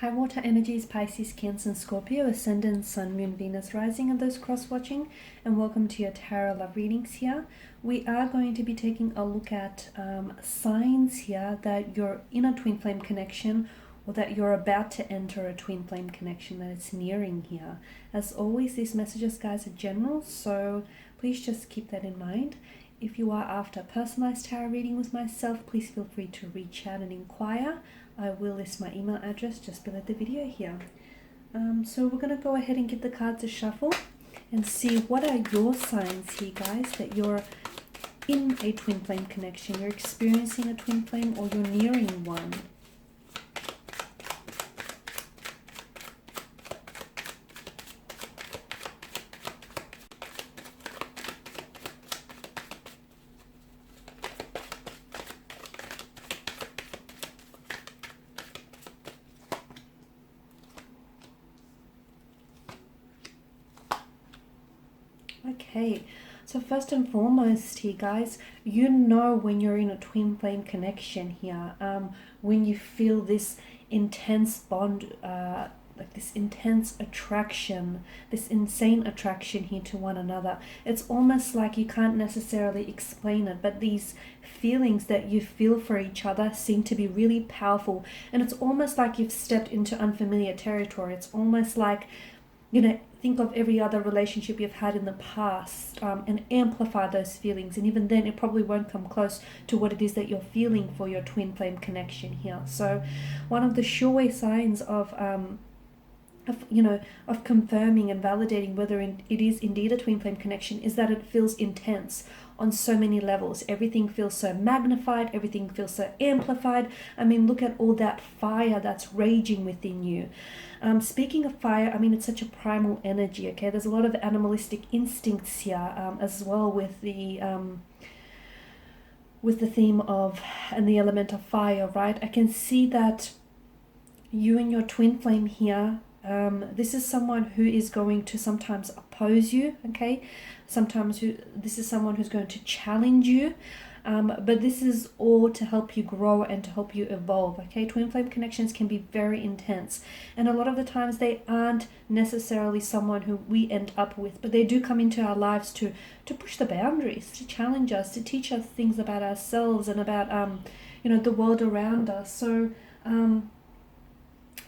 High water energies, Pisces, Cancer, and Scorpio, Ascendant, Sun, Moon, Venus, Rising, and those cross-watching, and welcome to your Tarot Love readings here. We are going to be taking a look at signs here that you're in a twin flame connection or that you're about to enter a twin flame connection, that it's nearing here. As always, these messages, guys, are general, so please just keep that in mind. If you are after a personalized tarot reading with myself, please feel free to reach out and inquire. I will list my email address just below the video here. So we're going to go ahead and give the cards a shuffle and see what are your signs here, guys, that you're in a twin flame connection, you're experiencing a twin flame, or you're nearing one. Okay, so first and foremost here, guys, you know when you're in a twin flame connection here, when you feel this intense bond, like this intense attraction, this insane attraction here to one another. It's almost like you can't necessarily explain it, but these feelings that you feel for each other seem to be really powerful, and it's almost like you've stepped into unfamiliar territory. It's almost like, you know, think of every other relationship you've had in the past and amplify those feelings, and even then it probably won't come close to what it is that you're feeling for your twin flame connection here. So one of the sure signs of confirming and validating whether it is indeed a twin flame connection is that it feels intense on so many levels. Everything feels so magnified, everything feels so amplified. I mean, look at all that fire that's raging within you. Speaking of fire, I mean, it's such a primal energy, okay? There's a lot of animalistic instincts here, as well with the theme of and the element of fire, right? I can see that you and your twin flame here, this is someone who is going to sometimes oppose you, okay? Sometimes this is someone who's going to challenge you, but this is all to help you grow and to help you evolve, okay? Twin flame connections can be very intense, and a lot of the times they aren't necessarily someone who we end up with, but they do come into our lives to push the boundaries, to challenge us, to teach us things about ourselves and about the world around us. So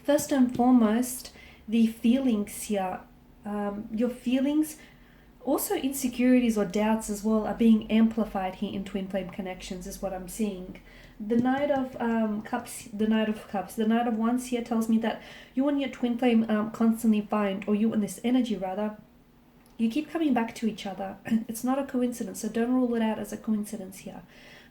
first and foremost, the feelings here, your feelings, also insecurities or doubts as well, are being amplified here in twin flame connections is what I'm seeing. The Knight of Cups, the Knight of Wands here tells me that you and your twin flame constantly find, or you and this energy rather, you keep coming back to each other. It's not a coincidence, so don't rule it out as a coincidence here.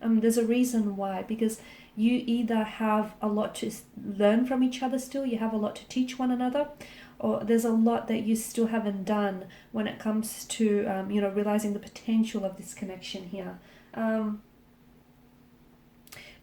There's a reason why, because you either have a lot to learn from each other still, you have a lot to teach one another, or there's a lot that you still haven't done when it comes to realizing the potential of this connection here.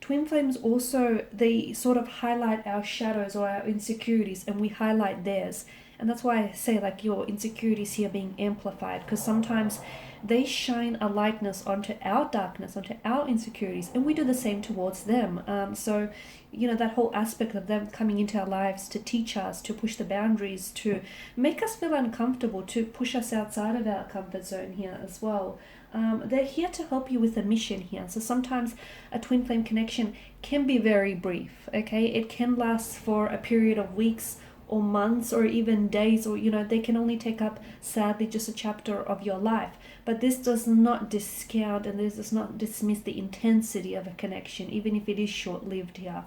Twin flames also, they sort of highlight our shadows or our insecurities, and we highlight theirs. And that's why I say, like, your insecurities here being amplified, because sometimes they shine a lightness onto our darkness, onto our insecurities, and we do the same towards them. So, that whole aspect of them coming into our lives to teach us, to push the boundaries, to make us feel uncomfortable, to push us outside of our comfort zone here as well. They're here to help you with a mission here. So sometimes a twin flame connection can be very brief, okay? It can last for a period of weeks or months or even days, or they can only take up, sadly, just a chapter of your life. But this does not discount and this does not dismiss the intensity of a connection, even if it is short-lived here.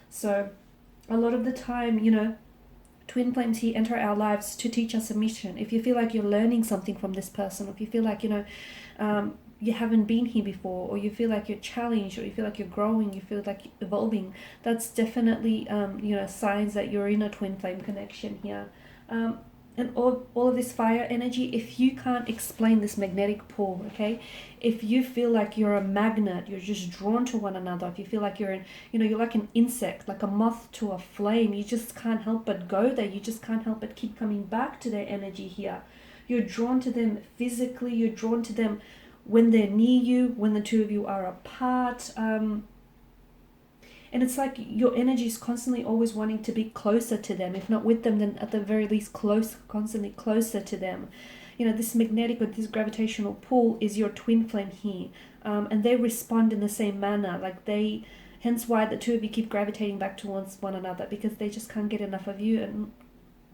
So a lot of the time, twin flames here enter our lives to teach us a mission. If you feel like you're learning something from this person, or if you feel like you haven't been here before, or you feel like you're challenged, or you feel like you're growing, you feel like you're evolving, that's definitely signs that you're in a twin flame connection here. And all of this fire energy, if you can't explain this magnetic pull, okay, if you feel like you're a magnet, you're just drawn to one another, if you feel like you're you're like an insect, like a moth to a flame, you just can't help but go there, you just can't help but keep coming back to their energy here. You're drawn to them physically, you're drawn to them when they're near you, when the two of you are apart, And it's like your energy is constantly always wanting to be closer to them. If not with them, then at the very least constantly closer to them. You know, this magnetic or this gravitational pull is your twin flame here. And they respond in the same manner. Like hence why the two of you keep gravitating back towards one another, because they just can't get enough of you, and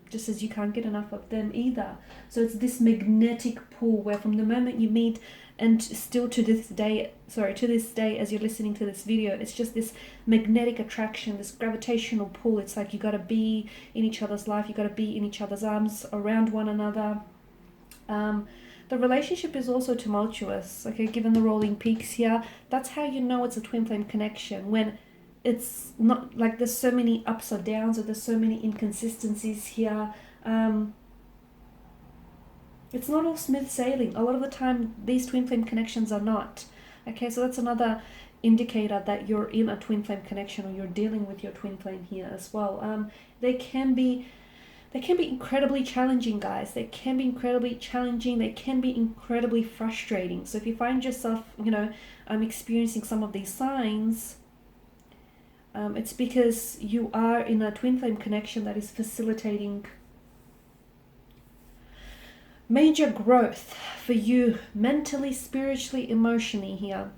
just as you can't get enough of them either. So it's this magnetic pull where from the moment you meet, and still to this day as you're listening to this video, it's just this magnetic attraction, this gravitational pull. It's like you got to be in each other's life, you got to be in each other's arms, around one another. The relationship is also tumultuous, okay, given the rolling peaks here. That's how you know it's a twin flame connection, when it's not like there's so many ups or downs, or there's so many inconsistencies here. It's not all smooth sailing. A lot of the time, these twin flame connections are not. Okay, so that's another indicator that you're in a twin flame connection, or you're dealing with your twin flame here as well. They can be incredibly challenging, guys. They can be incredibly challenging. They can be incredibly frustrating. So if you find yourself, experiencing some of these signs, it's because you are in a twin flame connection that is facilitating major growth for you mentally, spiritually, emotionally here.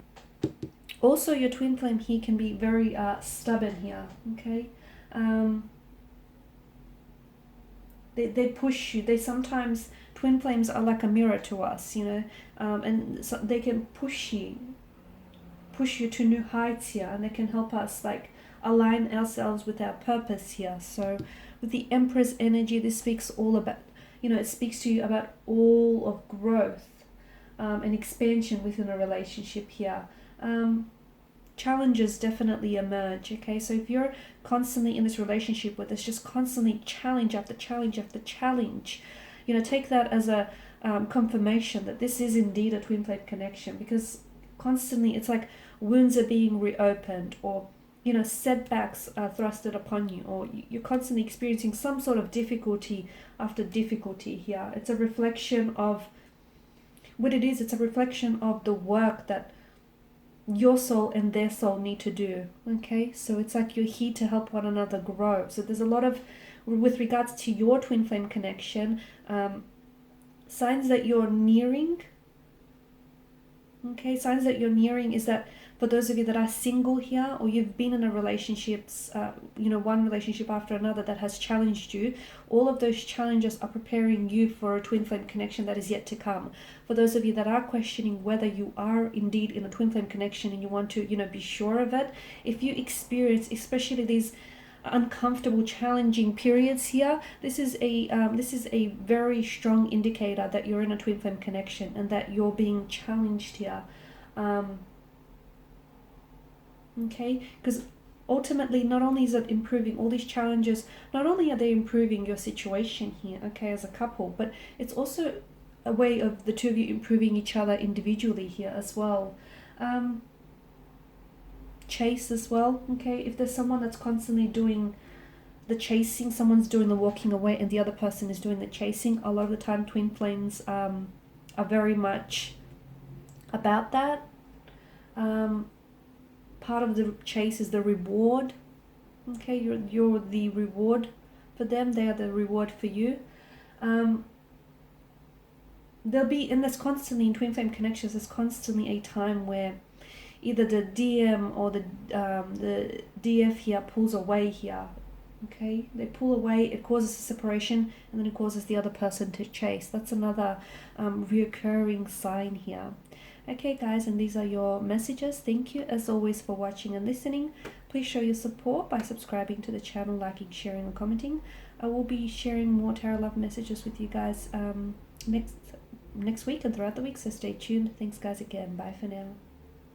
Also, your twin flame here can be very stubborn here, okay? They push you. Twin flames are like a mirror to us, and so they can push you to new heights here, and they can help us like align ourselves with our purpose here. So with the Empress energy, this speaks all about, it speaks to you about all of growth and expansion within a relationship here. Challenges definitely emerge, okay? So if you're constantly in this relationship where there's just constantly challenge after challenge after challenge, take that as a confirmation that this is indeed a twin flame connection, because constantly it's like wounds are being reopened, or setbacks are thrusted upon you, or you're constantly experiencing some sort of difficulty after difficulty here. It's a reflection of what it is. It's a reflection of the work that your soul and their soul need to do, okay? So it's like you're here to help one another grow. So there's a lot of, with regards to your twin flame connection, signs that you're nearing, okay? Signs that you're nearing is that for those of you that are single here, or you've been in a relationships, one relationship after another that has challenged you, all of those challenges are preparing you for a twin flame connection that is yet to come. For those of you that are questioning whether you are indeed in a twin flame connection and you want to, be sure of it, if you experience, especially these uncomfortable, challenging periods here, this is a very strong indicator that you're in a twin flame connection and that you're being challenged here. Okay, because ultimately, not only is it improving all these challenges, not only are they improving your situation here, okay, as a couple, but it's also a way of the two of you improving each other individually here as well. Chase as well, okay, if there's someone that's constantly doing the chasing, someone's doing the walking away and the other person is doing the chasing, a lot of the time twin flames are very much about that. Part of the chase is the reward, okay? You're the reward for them, they are the reward for you. There'll be, and there's constantly in twin flame connections, there's constantly a time where either the DM or the DF here pulls away here, okay? They pull away, it causes a separation, and then it causes the other person to chase. That's another reoccurring sign here. Okay, guys, and these are your messages. Thank you, as always, for watching and listening. Please show your support by subscribing to the channel, liking, sharing, and commenting. I will be sharing more tarot love messages with you guys next week and throughout the week, so stay tuned. Thanks, guys, again. Bye for now.